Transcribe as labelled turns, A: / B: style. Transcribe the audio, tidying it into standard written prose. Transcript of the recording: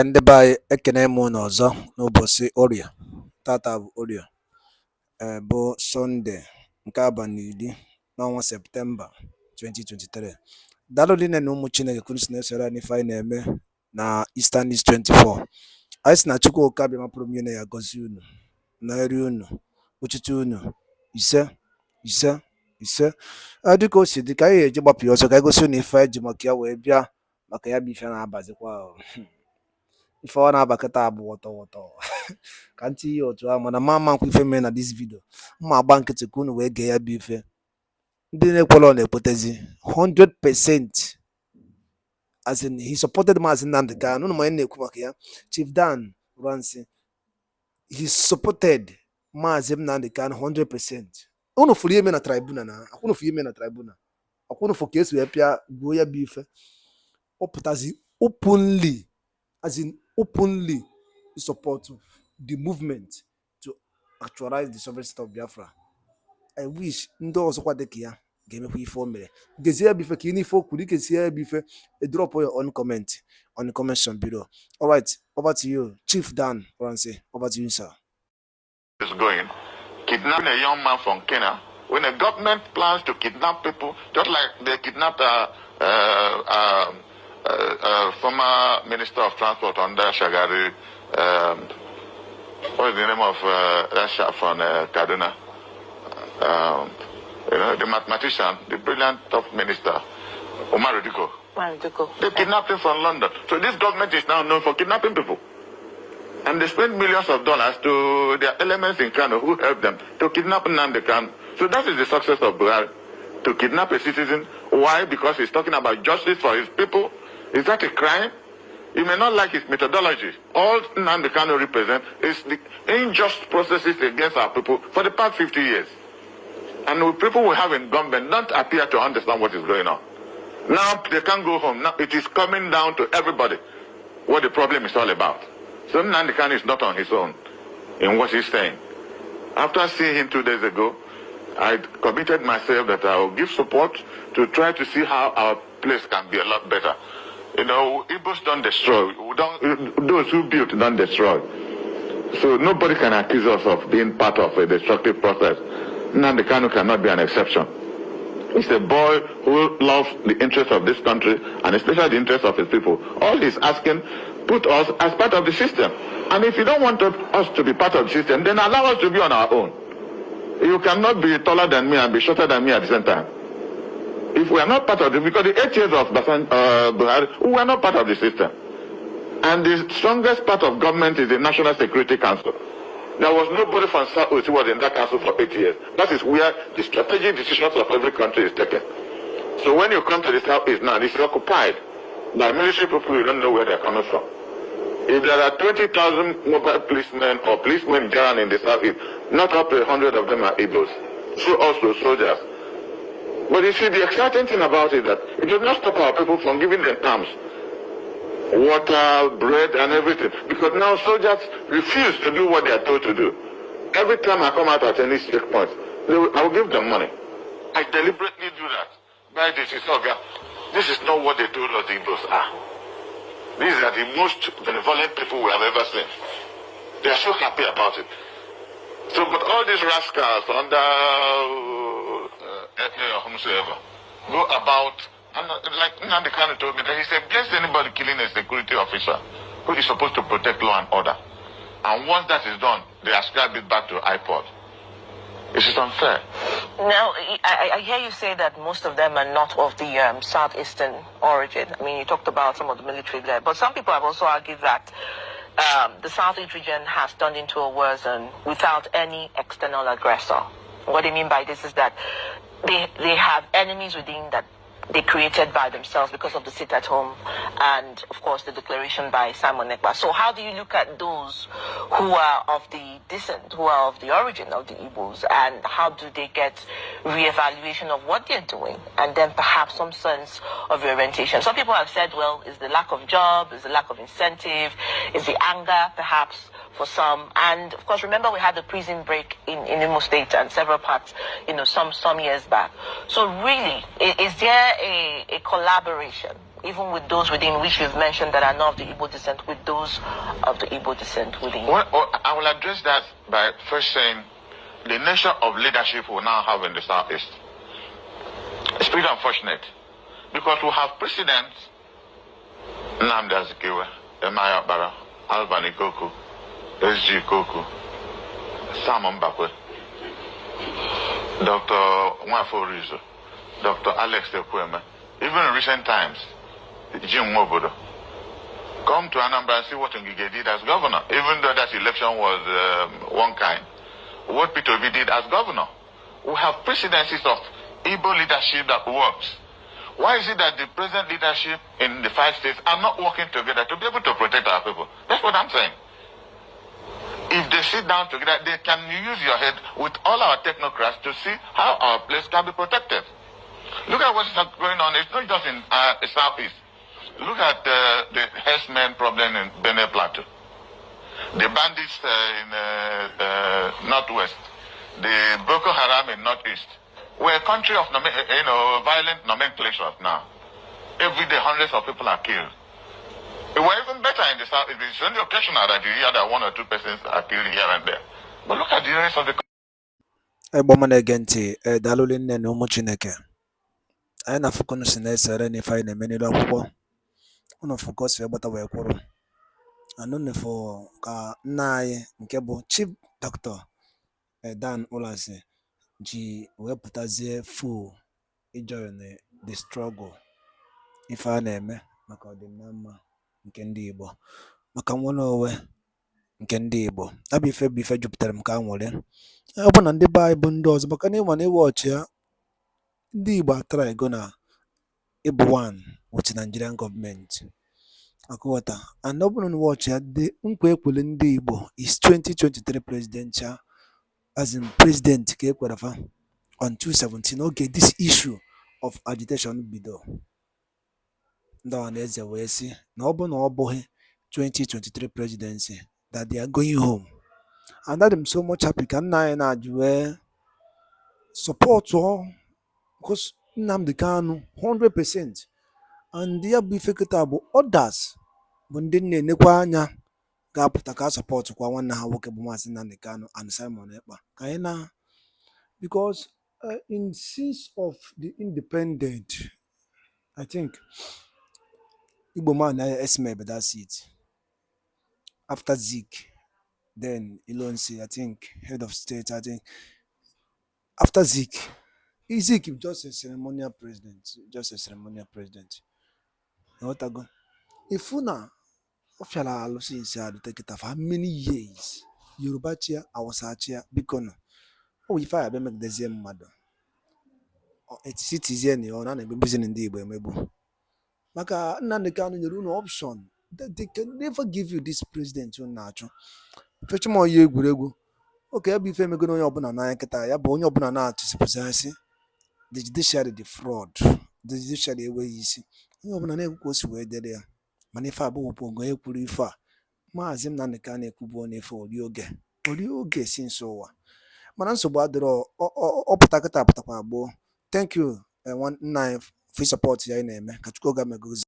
A: Ndị be anyị ekene m unu ọzọ n'ụbọchị Orie. Tata bụ Orie bụ Sọnde nke abalị 10 n'ọnwa Septemba 2023. Daalụ niile na ụmụ Chineke kwunu si na-esoro anyị ife anyị na-eme na Eastern News 24. Anyị si na Chukwuka bịa mapụrụ m ya gọzie unu na eri unu kpuchite unu ise ise ise. Dịka o si dị ka anyị eji gbapụ ya ọzọ ka anyị gosi unu ife anyị ji maka ya wee bịa maka ya bụ ife na-abazikwa ife ọ na-abakọta abụ wọtọ ka ntị ihe otu ahụ mana ma nkwa ife mere na dis video mma agba nkịtị ka unu wee gee ya bụ ife. Ndị na-ekwere ọ na-ekwetezi 100% as in he supported Maazị Nnamdi Kanu. Unu ma na-ekwu maka ya, Chief Dan Ransi, he supported Maazị Nnamdi Kanu 100%. Unu furu ime na tribunal na akwụnụ furu ime na tribunal akwụnụ fụ ka esi wee pịa gbuo ya bụ ife. Ọ pụtazi openly, as in openly support the movement to actualize the sovereignty of Biafra. I wish ndị ọzọkwa dịka ya ga-emekwa ife o mere. Gezie ya bụ ife ka ị n'ife okwu dịka esi ya bụ ife, drop your own comment on the comment section below. All right, over to you, Chief Dan Ransi. Over to you, sir.
B: Is going kidnapping a young man from Kenya when a government plans to kidnap people, just like they kidnapped former Minister of Transport under Shagari. What is the name of that chap from Kaduna? The mathematician, the brilliant top minister, Omar Diko. They kidnapped him from London. So this government is now known for kidnapping people. And they spend millions of dollars to their elements in Kano who help them to kidnap Nnamdi Kanu. So that is the success of Buhari, to kidnap a citizen. Why? Because he's talking about justice for his people. Is that a crime? You may not like his methodology. All Nnamdi Kanu represents is the unjust processes against our people for the past 50 years. And the people we have in government don't appear to understand what is going on. Now they can't go home. Now it is coming down to everybody what the problem is all about. So Nnamdi Kanu is not on his own in what he's saying. After seeing him 2 days ago, I committed myself that I will give support to try to see how our place can be a lot better. You know, Igbos don't destroy. Those who built don't destroy. So nobody can accuse us of being part of a destructive process. Nnamdi Kanu cannot be an exception. He's a boy who loves the interests of this country and especially the interests of his people. All he's asking, put us as part of the system. And if you don't want us to be part of the system, then allow us to be on our own. You cannot be taller than me and be shorter than me at the same time. If we are not part of it, because the 8 years of Buhari, we are not part of the system. And the strongest part of government is the National Security Council. There was nobody from South who was in that council for 8 years. That is where the strategic decisions of every country is taken. So when you come to the Southeast now, it's occupied by military people, you don't know where they're coming from. If there are 20,000 mobile policemen or policemen in general in the Southeast, not up to 100 of them are Igbos. So also soldiers. But you see, the exciting thing about it is that it does not stop our people from giving them arms, water, bread, and everything. Because now soldiers refuse to do what they are told to do. Every time I come out at any checkpoint, I will give them money. I deliberately do that. By this is this is not what they told us the Igbos are. These are the most benevolent people we have ever seen. They are so happy about it. So, but all these rascals under whomsoever go about, and like Nnamdi Kanu told me that he said, bless anybody killing a security officer who is supposed to protect law and order. And once that is done, they ascribe it back to iPod. This is unfair.
C: Now, I hear you say that most of them are not of the southeastern origin. I mean, you talked about some of the military there, but some people have also argued that the southeast region has turned into a war zone without any external aggressor. What I mean by this is that they have enemies within that they created by themselves because of the sit at home and, of course, the declaration by Simon Ekpa. So how do you look at those who are of the descent, who are of the origin of the Igbos, and how do they get reevaluation of what they're doing and then perhaps some sense of reorientation? Some people have said, well, is the lack of job, is the lack of incentive, is the anger perhaps for some. And of course, remember we had the prison break in Imo State and several parts, some years back. So really, is there a collaboration, even with those within which you've mentioned that are not of the Igbo descent, with those of the Igbo descent within?
B: Well, I will address that by first saying the nature of leadership we now have in the Southeast. It's pretty unfortunate because we have presidents Nnamdi Azikiwe, Emaya Bara, Alvan Ikoku, SG Koku, Sam Mbakwe, Dr. Nwafo Rizo, Dr. Alex Tekweme, even in recent times, Jim Mobodo. Come to Anambra and see what Ngige did as governor, even though that election was one kind. What Peter Obi did as governor. We have presidencies of Igbo leadership that works. Why is it that the present leadership in the 5 states are not working together to be able to protect our people? That's what I'm saying. If they sit down together, they can use your head with all our technocrats to see how our place can be protected. Look at what's going on. It's not just in the Southeast. Look at the herdsmen problem in Benue Plateau. The bandits in Northwest. The Boko Haram in Northeast. We're a country of violent nomenclatures now. Every day, hundreds of people are killed. We're even better in the South. It's only occasional that you hear that 1 or 2 persons are killed here and there. But look at the rest of the
A: Egbomanegenti dalụli nne na ụmụ Chineke. Anyị na-afụkọnụ si na-esere n'ife anyị na-eme n'elu akwụkwọ. Unu fụkọ si gbata wee kwụrụ. Anụnụ fụ ka nna anyị nke bụ Chief Dr. Dan ULASI ji wepụtazie full ijoin the struggle ife a na-eme maka ọdịmma nke ndị Igbo, maka nnwere onwe nke ndị Igbo. Abụ ife bụ ife jupụtara m ka nwere. Ọ bụ na ndị be anyị bụ ndị ọzọ, maka na ịma na iwe ọchị ya ndị Igbo atara ego na ịbụ one with Nigerian government. Akụghọta. And ọ bụrụ na iwe ọchị ya dị nkwa ekwere ndị Igbo is 2023 presidential, as in president ka ekwere fa on 2017. Okay, this issue of agitation bido. Ndị ọhaneze wee sị na ọ bụ na ọ bụghị 2023 presidency that they are going home. And that I'm so much happy ka nna anyị na-ajụ wee support all, because Nnamdi Kanu 100%. And ya bụ ife kịta bụ others bụ ndị na-enekwa anya ga-apụta ka support kwa nwanne ha nwoke bụ Maazị Nnamdi Kanu and Simon Ekpa ka anyị na, because in since of the independent, I think Igbo man estimate that seat after Zik, then Ilonsi, I think head of state, I think after Zik is just a ceremonial president, just a ceremonial president. What I go? If una official alusi inside take it for how many years? Yoruba chia, Hausa chia, Bikono. Oh, if I make the same mother. It's citizen or none be busy in the Igbo. Maka Nnamdi Kanu nyere unu option that they can never give you this president on natural. Fetch more ye egwuregwu. Okay, ebe ife emego onye ọbụla n'anya kịta ya bụ onye ọbụla na-atụsịpụsị the judiciary, the fraud, the judiciary enweghị isi. Onye ọbụla na-ekwu ka o si wee dere ya, mana ife abụghị bụ onye kwuru ife a. Maazị Nnamdi Kanu na-ekwubu onye ife ori oge si nso ụwa, mana nsogbu adịrọ. Ọ pụta kịta apụtakwa gboo. Thank you nna anyị for support ya ị na-eme ka Chukwu ga megozi.